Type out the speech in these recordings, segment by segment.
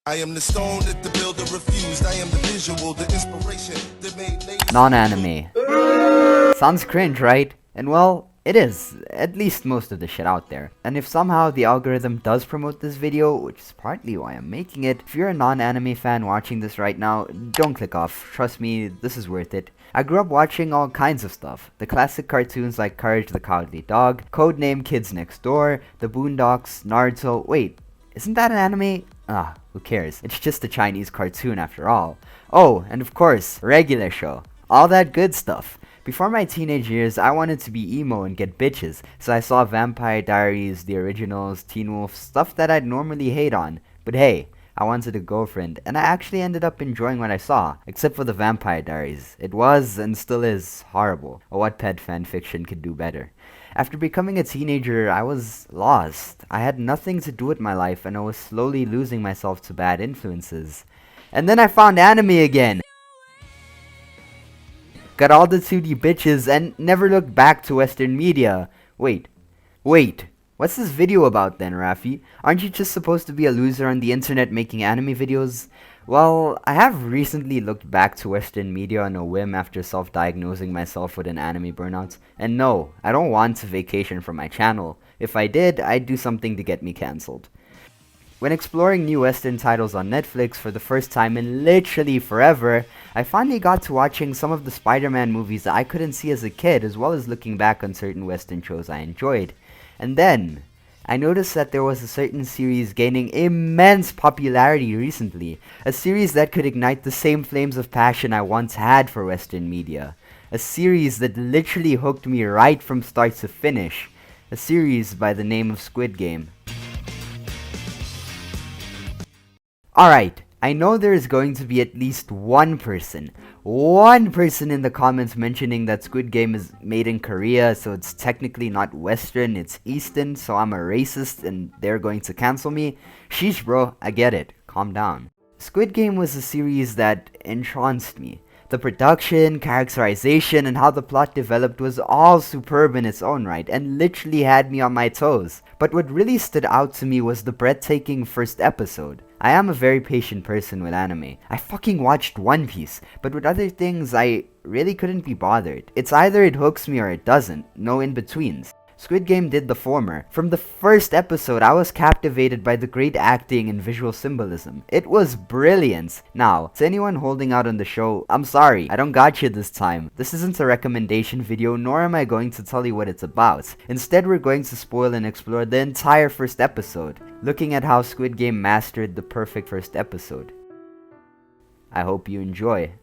I am the stone that the builder refused. I am the visual, the inspiration that made ladies... Non-anime. Sounds cringe, right? And well, it is, at least most of the shit out there. And if somehow the algorithm does promote this video, which is partly why I'm making it, if you're a non-anime fan watching this right now, don't click off. Trust me, this is worth it. I grew up watching all kinds of stuff. The classic cartoons like Courage the Cowardly Dog, Codename Kids Next Door, The Boondocks, Naruto. Wait, isn't that an anime? Ah, who cares? It's just a Chinese cartoon after all. Oh, and of course, regular show. All that good stuff. Before my teenage years, I wanted to be emo and get bitches, so I saw Vampire Diaries, The Originals, Teen Wolf, stuff that I'd normally hate on. But hey, I wanted a girlfriend, and I actually ended up enjoying what I saw, except for the Vampire Diaries. It was, and still is, horrible. A Wattpad fanfiction could do better. After becoming a teenager, I was lost. I had nothing to do with my life, and I was slowly losing myself to bad influences. And then I found anime again! Got all the 2D bitches, and never looked back to Western media. Wait. What's this video about then, Rafi? Aren't you just supposed to be a loser on the internet making anime videos? Well, I have recently looked back to Western media on a whim after self-diagnosing myself with an anime burnout. And no, I don't want to vacation from my channel. If I did, I'd do something to get me cancelled. When exploring new Western titles on Netflix for the first time in literally forever, I finally got to watching some of the Spider-Man movies that I couldn't see as a kid, as well as looking back on certain Western shows I enjoyed. And then, I noticed that there was a certain series gaining immense popularity recently, a series that could ignite the same flames of passion I once had for Western media. A series that literally hooked me right from start to finish. A series by the name of Squid Game. Alright, I know there is going to be at least one person in the comments mentioning that Squid Game is made in Korea, so it's technically not Western, it's Eastern, so I'm a racist and they're going to cancel me. Sheesh bro, I get it, calm down. Squid Game was a series that entranced me. The production, characterization, and how the plot developed was all superb in its own right, and literally had me on my toes. But what really stood out to me was the breathtaking first episode. I am a very patient person with anime. I fucking watched One Piece, but with other things, I really couldn't be bothered. It's either it hooks me or it doesn't, no in-betweens. Squid Game did the former. From the first episode, I was captivated by the great acting and visual symbolism. It was brilliant. Now, to anyone holding out on the show, I'm sorry, I don't got you this time. This isn't a recommendation video, nor am I going to tell you what it's about. Instead, we're going to spoil and explore the entire first episode, looking at how Squid Game mastered the perfect first episode. I hope you enjoy.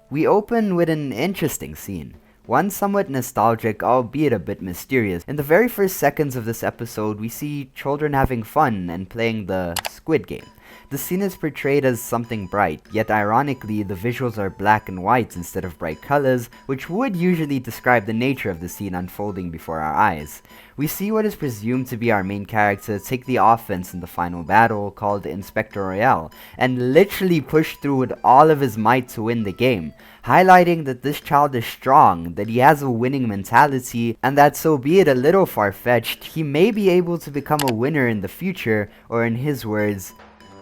We open with an interesting scene. One somewhat nostalgic, albeit a bit mysterious. In the very first seconds of this episode, we see children having fun and playing the Squid Game. The scene is portrayed as something bright, yet ironically, the visuals are black and white instead of bright colors, which would usually describe the nature of the scene unfolding before our eyes. We see what is presumed to be our main character take the offense in the final battle, called Inspector Royale, and literally push through with all of his might to win the game, highlighting that this child is strong, that he has a winning mentality, and that so be it a little far-fetched, he may be able to become a winner in the future, or in his words,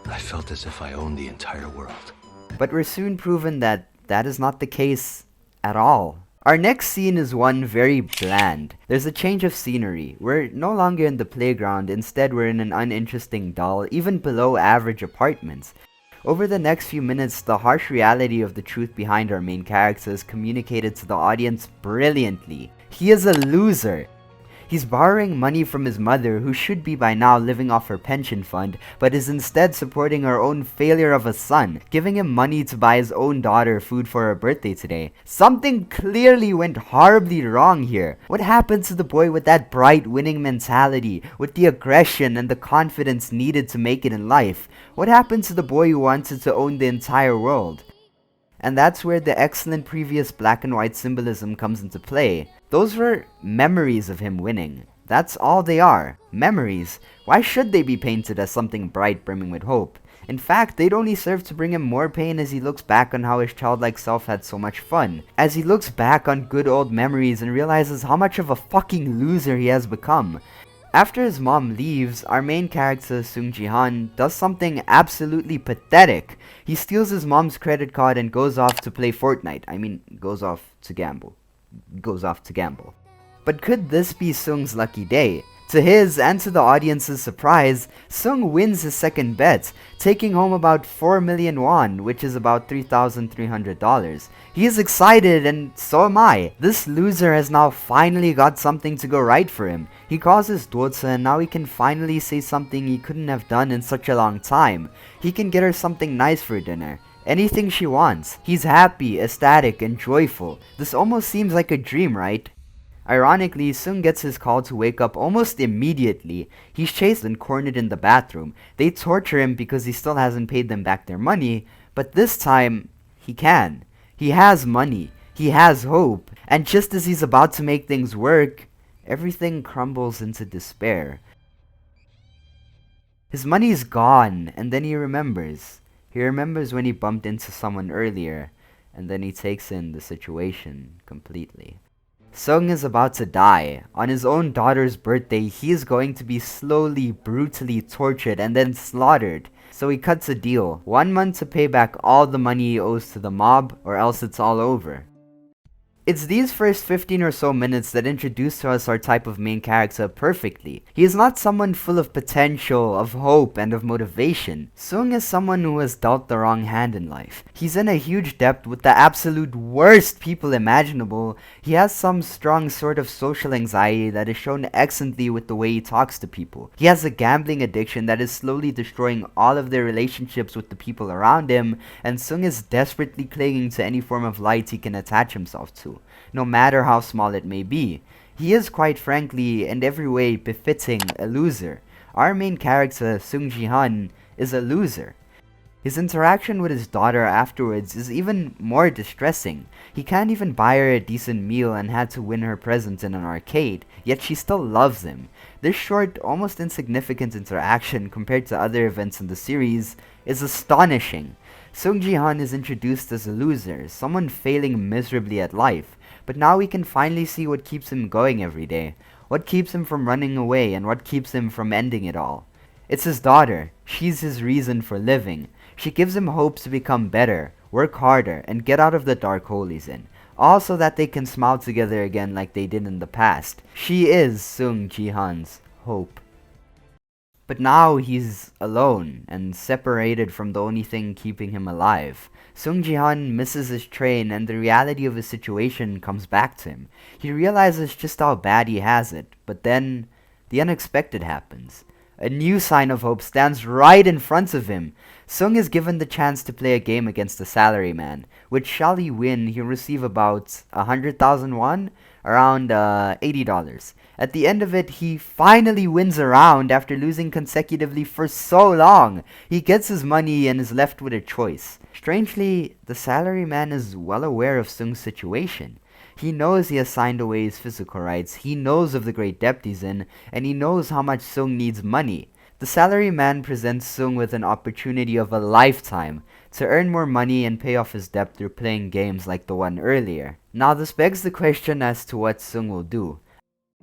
I felt as if I owned the entire world. But we're soon proven that that is not the case at all. Our next scene is one very bland. There's a change of scenery. We're no longer in the playground, instead we're in an uninteresting, dull, even below average apartment. Over the next few minutes, the harsh reality of the truth behind our main character is communicated to the audience brilliantly. He is a loser. He's borrowing money from his mother, who should be by now living off her pension fund, but is instead supporting her own failure of a son, giving him money to buy his own daughter food for her birthday today. Something clearly went horribly wrong here. What happened to the boy with that bright winning mentality, with the aggression and the confidence needed to make it in life? What happened to the boy who wanted to own the entire world? And that's where the excellent previous black and white symbolism comes into play. Those were memories of him winning. That's all they are. Memories. Why should they be painted as something bright, brimming with hope? In fact, they'd only serve to bring him more pain as he looks back on how his childlike self had so much fun. As he looks back on good old memories and realizes how much of a fucking loser he has become. After his mom leaves, our main character Sung Ji-han does something absolutely pathetic. He steals his mom's credit card and goes off to play Fortnite. Goes off to gamble. But could this be Sung's lucky day? To his and to the audience's surprise, Sung wins his second bet, taking home about 4 million won, which is about $3,300. He is excited and so am I. This loser has now finally got something to go right for him. He calls his daughter and now he can finally say something he couldn't have done in such a long time. He can get her something nice for dinner. Anything she wants. He's happy, ecstatic, and joyful. This almost seems like a dream, right? Ironically, Sung gets his call to wake up almost immediately. He's chased and cornered in the bathroom. They torture him because he still hasn't paid them back their money, but this time, he can. He has money. He has hope. And just as he's about to make things work, everything crumbles into despair. His money's gone, and then he remembers. He remembers when he bumped into someone earlier, and then he takes in the situation completely. Sung is about to die. On his own daughter's birthday, he is going to be slowly, brutally tortured and then slaughtered. So he cuts a deal. 1 month to pay back all the money he owes to the mob, or else it's all over. It's these first 15 or so minutes that introduce to us our type of main character perfectly. He is not someone full of potential, of hope, and of motivation. Sung is someone who was dealt the wrong hand in life. He's in a huge debt with the absolute worst people imaginable. He has some strong sort of social anxiety that is shown excellently with the way he talks to people. He has a gambling addiction that is slowly destroying all of their relationships with the people around him, and Sung is desperately clinging to any form of light he can attach himself to, no matter how small it may be. He is, quite frankly, in every way befitting a loser. Our main character, Sung Ji-han, is a loser. His interaction with his daughter afterwards is even more distressing. He can't even buy her a decent meal and had to win her presents in an arcade, yet she still loves him. This short, almost insignificant interaction compared to other events in the series is astonishing. Sung Ji-han is introduced as a loser, someone failing miserably at life, but now we can finally see what keeps him going every day, what keeps him from running away, and what keeps him from ending it all. It's his daughter. She's his reason for living. She gives him hopes to become better, work harder, and get out of the dark hole he's in, all so that they can smile together again like they did in the past. She is Sung Ji-han's hope. But now he's alone and separated from the only thing keeping him alive. Sung Ji-han misses his train and the reality of his situation comes back to him. He realizes just how bad he has it, but then the unexpected happens. A new sign of hope stands right in front of him. Sung is given the chance to play a game against the salaryman, which shall he win, he'll receive about 100,000 won, around $80. At the end of it, he finally wins a round after losing consecutively for so long. He gets his money and is left with a choice. Strangely, the salaryman is well aware of Sung's situation. He knows he has signed away his physical rights, he knows of the great debt he's in, and he knows how much Sung needs money. The salaryman presents Sung with an opportunity of a lifetime to earn more money and pay off his debt through playing games like the one earlier. Now this begs the question as to what Sung will do.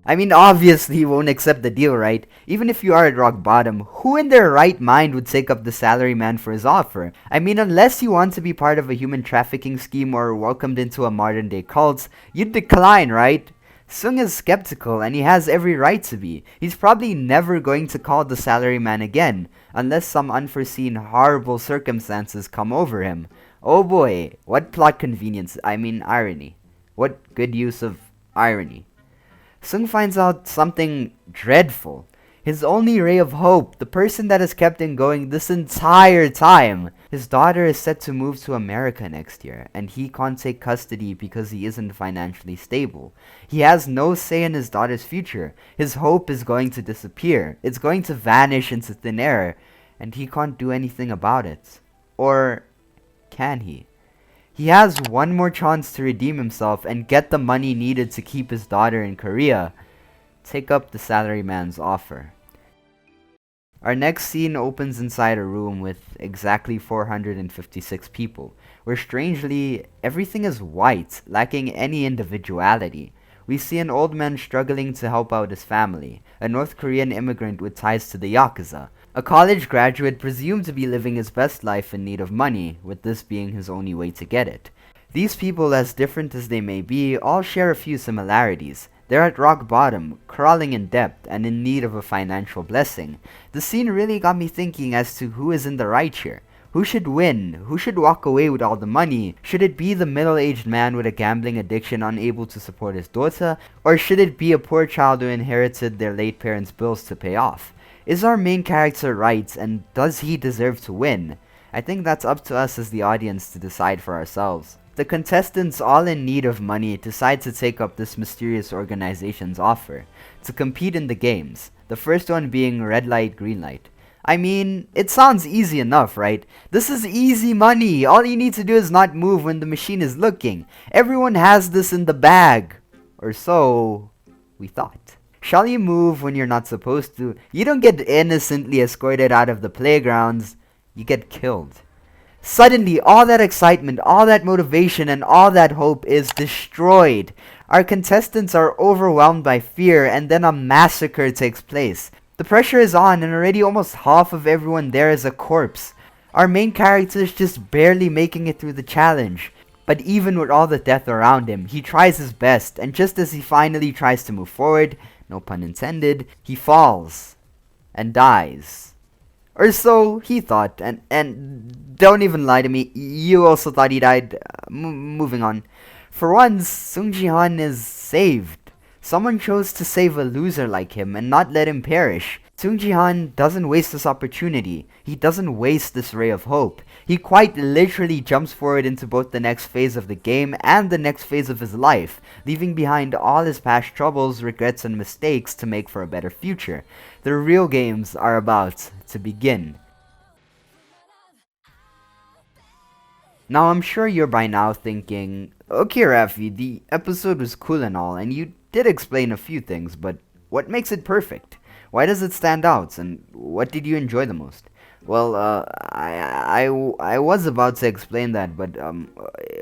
Obviously he won't accept the deal, right? Even if you are at rock bottom, who in their right mind would take up the salaryman for his offer? Unless you want to be part of a human trafficking scheme or welcomed into a modern day cult, you'd decline, right? Sung is skeptical and he has every right to be. He's probably never going to call the salaryman again, unless some unforeseen horrible circumstances come over him. Oh boy, what plot convenience, irony. What good use of irony. Sung finds out something dreadful. His only ray of hope, the person that has kept him going this entire time. His daughter is set to move to America next year, and he can't take custody because he isn't financially stable. He has no say in his daughter's future. His hope is going to disappear. It's going to vanish into thin air, and he can't do anything about it. Or can he? He has one more chance to redeem himself and get the money needed to keep his daughter in Korea. Take up the salaryman's offer. Our next scene opens inside a room with exactly 456 people, where strangely, everything is white, lacking any individuality. We see an old man struggling to help out his family, a North Korean immigrant with ties to the Yakuza, a college graduate presumed to be living his best life in need of money, with this being his only way to get it. These people, as different as they may be, all share a few similarities. They're at rock bottom, crawling in debt, and in need of a financial blessing. The scene really got me thinking as to who is in the right here. Who should win? Who should walk away with all the money? Should it be the middle-aged man with a gambling addiction unable to support his daughter? Or should it be a poor child who inherited their late parents' bills to pay off? Is our main character right, and does he deserve to win? I think that's up to us as the audience to decide for ourselves. The contestants, all in need of money, decide to take up this mysterious organization's offer to compete in the games, the first one being red light, green light. I mean, it sounds easy enough, right? This is easy money. All you need to do is not move when the machine is looking. Everyone has this in the bag. Or so we thought. Shall you move when you're not supposed to? You don't get innocently escorted out of the playgrounds. You get killed. Suddenly, all that excitement, all that motivation, and all that hope is destroyed. Our contestants are overwhelmed by fear, and then a massacre takes place. The pressure is on, and already almost half of everyone there is a corpse. Our main character is just barely making it through the challenge. But even with all the death around him, he tries his best, and just as he finally tries to move forward, no pun intended, he falls and dies. Or so he thought, and don't even lie to me, you also thought he died. Moving on. For once, Sung Ji-han is saved. Someone chose to save a loser like him and not let him perish. Sung Ji-han doesn't waste this opportunity. He doesn't waste this ray of hope. He quite literally jumps forward into both the next phase of the game and the next phase of his life, leaving behind all his past troubles, regrets, and mistakes to make for a better future. The real games are about to begin. Now I'm sure you're by now thinking, okay Rafi, the episode was cool and all, and you did explain a few things, but what makes it perfect? Why does it stand out, and what did you enjoy the most? Well, I was about to explain that, but,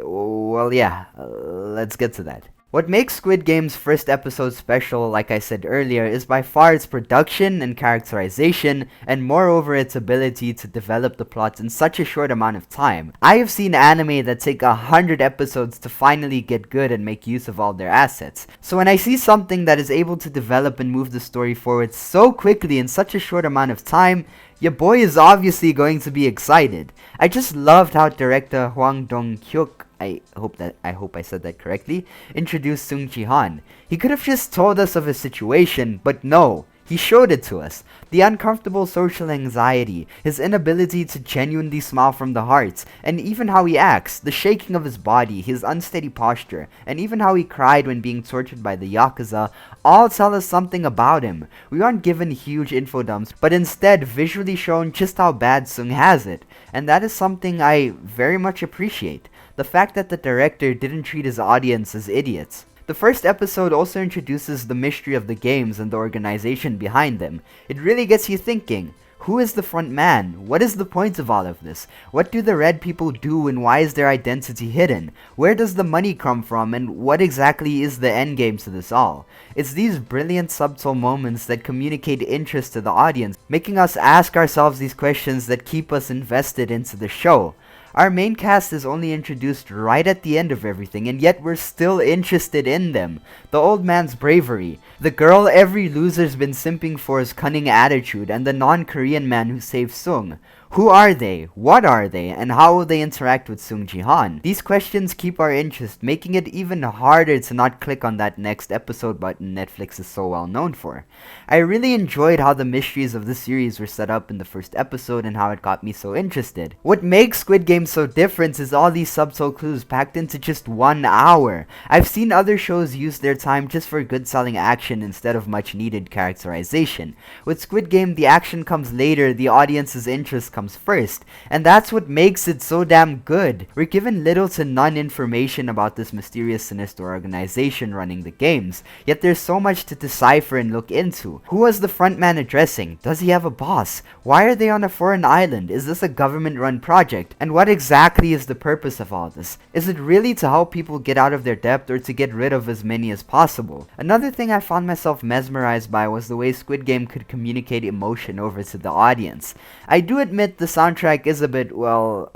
let's get to that. What makes Squid Game's first episode special, like I said earlier, is by far its production and characterization, and moreover its ability to develop the plot in such a short amount of time. I have seen anime that take 100 episodes to finally get good and make use of all their assets. So when I see something that is able to develop and move the story forward so quickly in such a short amount of time, your boy is obviously going to be excited. I just loved how director Hwang Dong-hyuk, I hope I said that correctly, introduced Sung Ji-han. He could have just told us of his situation, but no, he showed it to us. The uncomfortable social anxiety, his inability to genuinely smile from the heart, and even how he acts, the shaking of his body, his unsteady posture, and even how he cried when being tortured by the Yakuza, all tell us something about him. We aren't given huge info dumps, but instead visually shown just how bad Sung has it, and that is something I very much appreciate. The fact that the director didn't treat his audience as idiots. The first episode also introduces the mystery of the games and the organization behind them. It really gets you thinking, who is the front man? What is the point of all of this? What do the red people do and why is their identity hidden? Where does the money come from and what exactly is the endgame to this all? It's these brilliant subtle moments that communicate interest to the audience, making us ask ourselves these questions that keep us invested into the show. Our main cast is only introduced right at the end of everything, and yet we're still interested in them. The old man's bravery, the girl every loser's been simping for's cunning attitude, and the non-Korean man who saved Sung. Who are they? What are they? And how will they interact with Sung Ji-han? These questions keep our interest, making it even harder to not click on that next episode button Netflix is so well known for. I really enjoyed how the mysteries of the series were set up in the first episode and how it got me so interested. What makes Squid Game so different is all these subtle clues packed into just 1 hour. I've seen other shows use their time just for good selling action instead of much needed characterization. With Squid Game, the action comes later, the audience's interest comes comes first, and that's what makes it so damn good. We're given little to none information about this mysterious sinister organization running the games, yet there's so much to decipher and look into. Who was the frontman addressing? Does he have a boss? Why are they on a foreign island? Is this a government-run project? And what exactly is the purpose of all this? Is it really to help people get out of their debt or to get rid of as many as possible? Another thing I found myself mesmerized by was the way Squid Game could communicate emotion over to the audience. I do admit the soundtrack is a bit, well,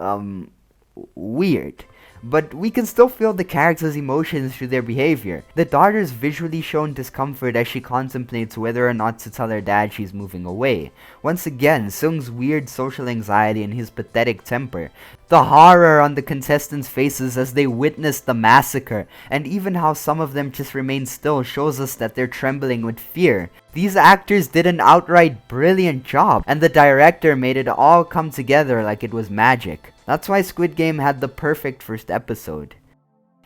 weird, but we can still feel the characters' emotions through their behavior. The daughter's visually shown discomfort as she contemplates whether or not to tell her dad she's moving away. Once again, Sung's weird social anxiety and his pathetic temper. The horror on the contestants' faces as they witness the massacre, and even how some of them just remain still shows us that they're trembling with fear. These actors did an outright brilliant job, and the director made it all come together like it was magic. That's why Squid Game had the perfect first episode.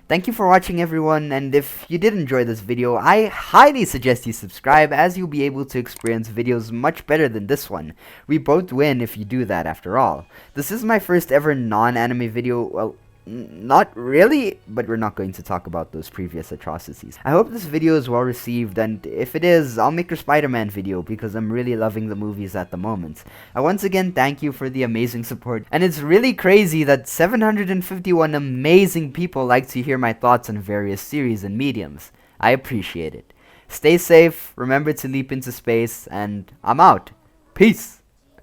Thank you for watching, everyone, and if you did enjoy this video, I highly suggest you subscribe, as you'll be able to experience videos much better than this one. We both win if you do that, after all. This is my first ever non-anime video. Well, not really, but we're not going to talk about those previous atrocities. I hope this video is well received, and if it is, I'll make a Spider-Man video because I'm really loving the movies at the moment. I once again thank you for the amazing support, and it's really crazy that 751 amazing people like to hear my thoughts on various series and mediums. I appreciate it. Stay safe, remember to leap into space, and I'm out. Peace!